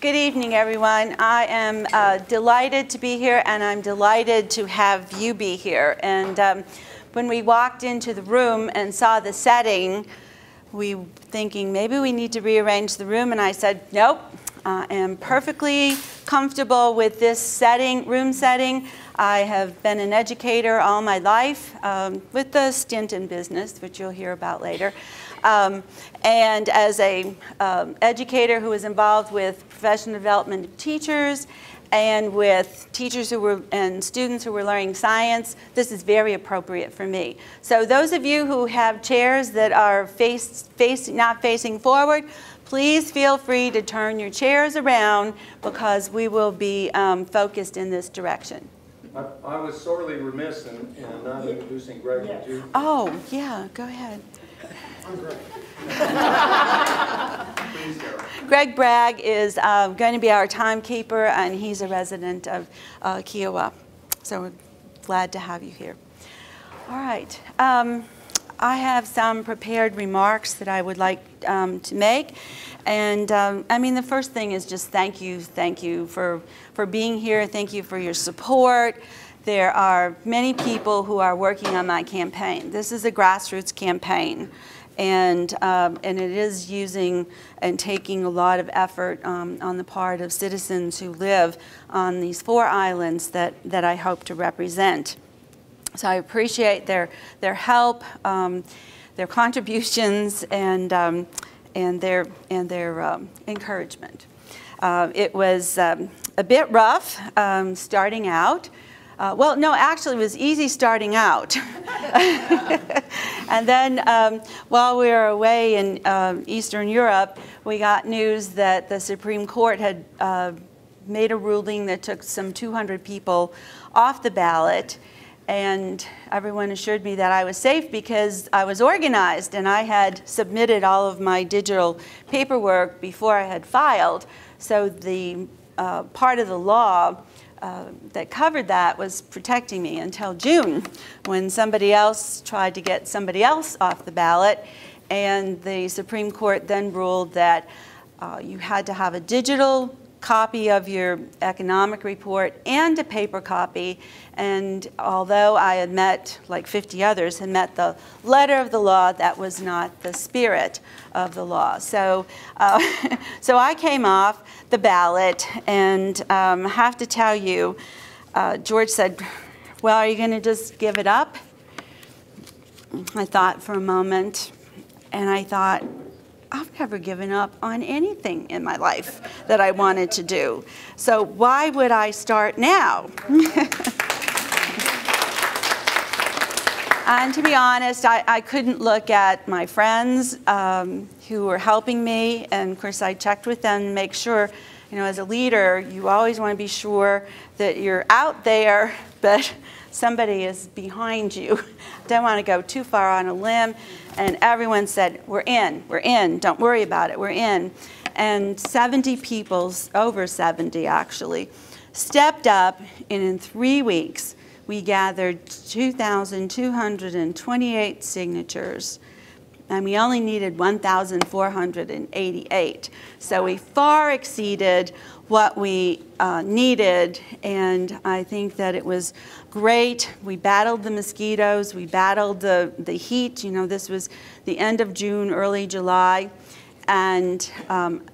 Good evening, everyone. I am delighted to be here, and I'm delighted to have you be here. And when we walked into the room and saw the setting, we were thinking maybe we need to rearrange the room, and I said, nope, I am perfectly comfortable with this setting, room setting. I have been an educator all my life with a stint in business, which you'll hear about later. And as a educator who was involved with professional development of teachers and with teachers who were and students who were learning science, this is very appropriate for me. So those of you who have chairs that are not facing forward, please feel free to turn your chairs around because we will be focused in this direction. I was sorely remiss in not introducing Greg. Yeah. Oh, yeah, go ahead. I'm Greg. Please go. Greg Bragg is going to be our timekeeper, and he's a resident of Kiowa. So we're glad to have you here. All right. I have some prepared remarks that I would like to make. And I mean, the first thing is just thank you for being here. Thank you for your support. There are many people who are working on my campaign. This is a grassroots campaign. And it is using and taking a lot of effort on the part of citizens who live on these 4 islands that I hope to represent. So I appreciate their help, their contributions, and their encouragement. It was a bit rough starting out. Well, no, actually, it was easy starting out. And then while we were away in Eastern Europe, we got news that the Supreme Court had made a ruling that took some 200 people off the ballot. And everyone assured me that I was safe because I was organized and I had submitted all of my digital paperwork before I had filed. So the part of the law that covered that was protecting me until June, when somebody else tried to get somebody else off the ballot, and the Supreme Court then ruled that you had to have a digital copy of your economic report and a paper copy. And although I had met, like 50 others, had met the letter of the law, that was not the spirit of the law. So, so I came off the ballot, and I have to tell you, George said, well, are you going to just give it up? I thought for a moment, and I thought, I've never given up on anything in my life that I wanted to do. So why would I start now? And to be honest, I couldn't look at my friends who were helping me. And of course, I checked with them to make sure, you know, as a leader, you always want to be sure that you're out there, but somebody is behind you. Don't want to go too far on a limb. And everyone said, we're in, don't worry about it, we're in. And 70 people, over 70 actually, stepped up, and in 3 weeks, we gathered 2,228 signatures. And we only needed 1,488. So we far exceeded what we needed, and I think that it was great. We battled the mosquitoes, we battled the heat. You know, this was the end of June, early July, and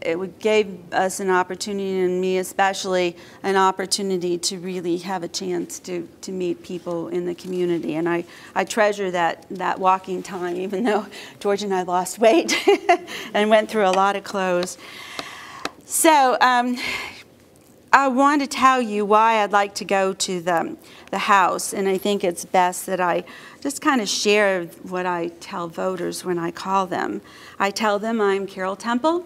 it gave us an opportunity, and me especially, an opportunity to really have a chance to meet people in the community. And I treasure that walking time, even though George and I lost weight and went through a lot of clothes. So I want to tell you why I'd like to go to the House, and I think it's best that I just kind of share what I tell voters when I call them. I tell them I'm Carol Tempel,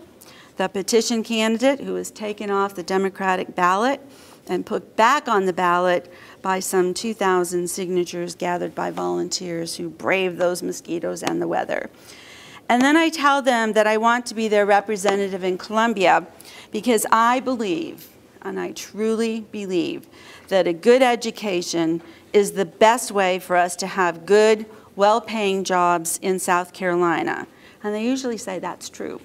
the petition candidate who was taken off the Democratic ballot and put back on the ballot by some 2,000 signatures gathered by volunteers who braved those mosquitoes and the weather. And then I tell them that I want to be their representative in Columbia because I believe, and I truly believe, that a good education is the best way for us to have good, well-paying jobs in South Carolina. And they usually say that's true.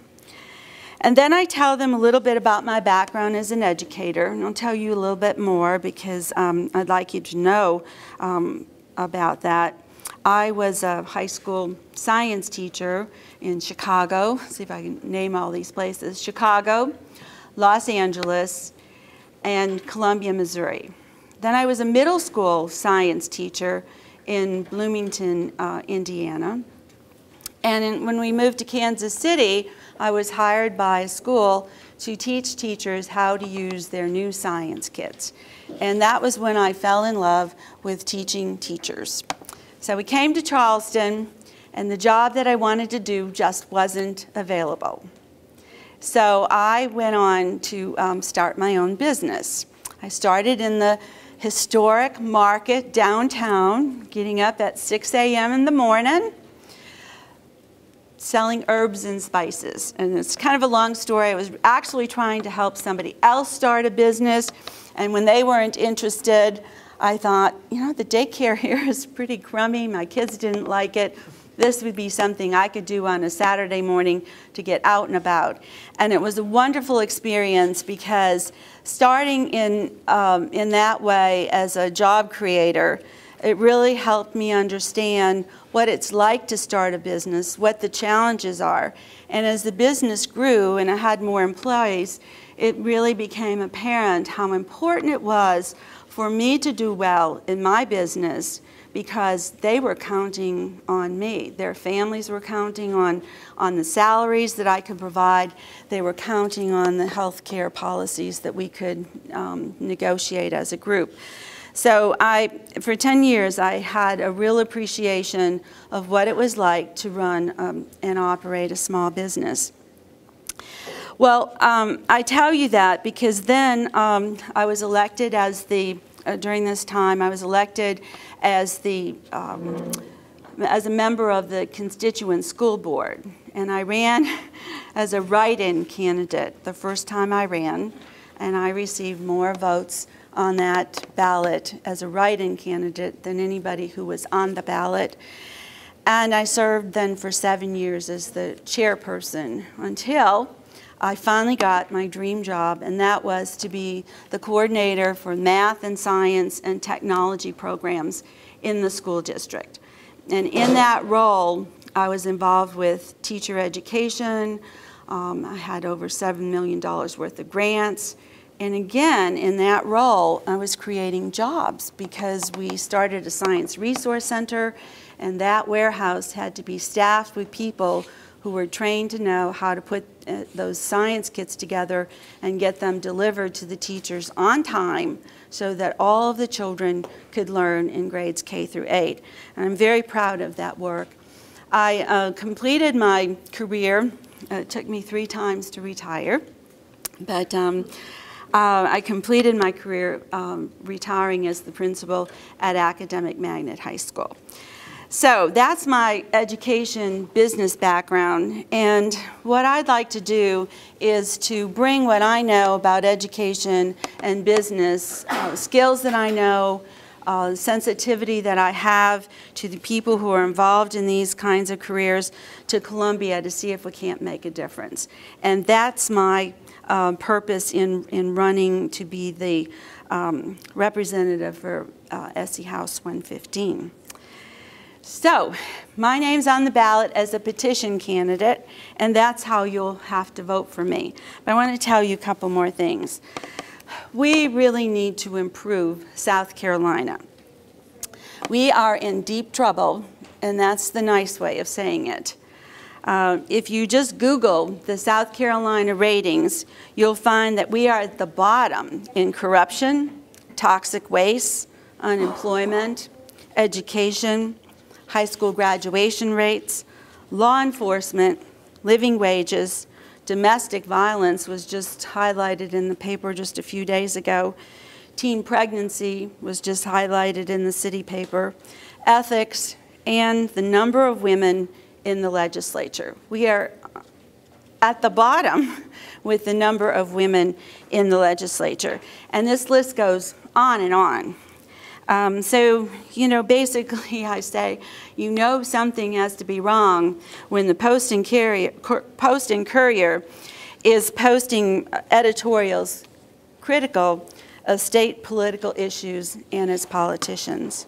And then I tell them a little bit about my background as an educator, and I'll tell you a little bit more because I'd like you to know about that. I was a high school science teacher in Chicago. Let's see if I can name all these places. Chicago, Los Angeles, and Columbia, Missouri. Then I was a middle school science teacher in Bloomington, Indiana. And when we moved to Kansas City, I was hired by a school to teach teachers how to use their new science kits. And that was when I fell in love with teaching teachers. So we came to Charleston, and the job that I wanted to do just wasn't available. So I went on to start my own business. I started in the historic market downtown, getting up at 6 a.m. in the morning, selling herbs and spices. And it's kind of a long story. I was actually trying to help somebody else start a business, and when they weren't interested, I thought, you know, the daycare here is pretty crummy. My kids didn't like it. This would be something I could do on a Saturday morning to get out and about. And it was a wonderful experience because starting in that way as a job creator, it really helped me understand what it's like to start a business, what the challenges are. And as the business grew and I had more employees, it really became apparent how important it was for me to do well in my business because they were counting on me. Their families were counting on the salaries that I could provide. They were counting on the health care policies that we could negotiate as a group. So for 10 years, I had a real appreciation of what it was like to run and operate a small business. Well, I tell you that because then I was elected as during this time, I was elected as a member of the constituent school board. And I ran as a write-in candidate the first time I ran, and I received more votes on that ballot as a write-in candidate than anybody who was on the ballot. And I served then for 7 years as the chairperson until I finally got my dream job, and that was to be the coordinator for math and science and technology programs in the school district. And in that role, I was involved with teacher education. I had over $7 million worth of grants. And again, in that role, I was creating jobs because we started a science resource center, and that warehouse had to be staffed with people who were trained to know how to put those science kits together and get them delivered to the teachers on time so that all of the children could learn in grades K through 8. And I'm very proud of that work. I completed my career. It took me 3 times to retire, but I completed my career retiring as the principal at Academic Magnet High School. So that's my education business background, and what I'd like to do is to bring what I know about education and business, skills that I know, sensitivity that I have to the people who are involved in these kinds of careers to Columbia to see if we can't make a difference. And that's my purpose in running to be the representative for SC House 115. So, my name's on the ballot as a petition candidate, and that's how you'll have to vote for me. But I want to tell you a couple more things. We really need to improve South Carolina. We are in deep trouble, and that's the nice way of saying it. If you just Google the South Carolina ratings, you'll find that we are at the bottom in corruption, toxic waste, unemployment, education, high school graduation rates, law enforcement, living wages, domestic violence was just highlighted in the paper just a few days ago. Teen pregnancy was just highlighted in the city paper. Ethics and the number of women in the legislature. We are at the bottom with the number of women in the legislature. And this list goes on and on. So, you know, basically I say, you know something has to be wrong when the Post and Courier is posting editorials critical of state political issues and its politicians.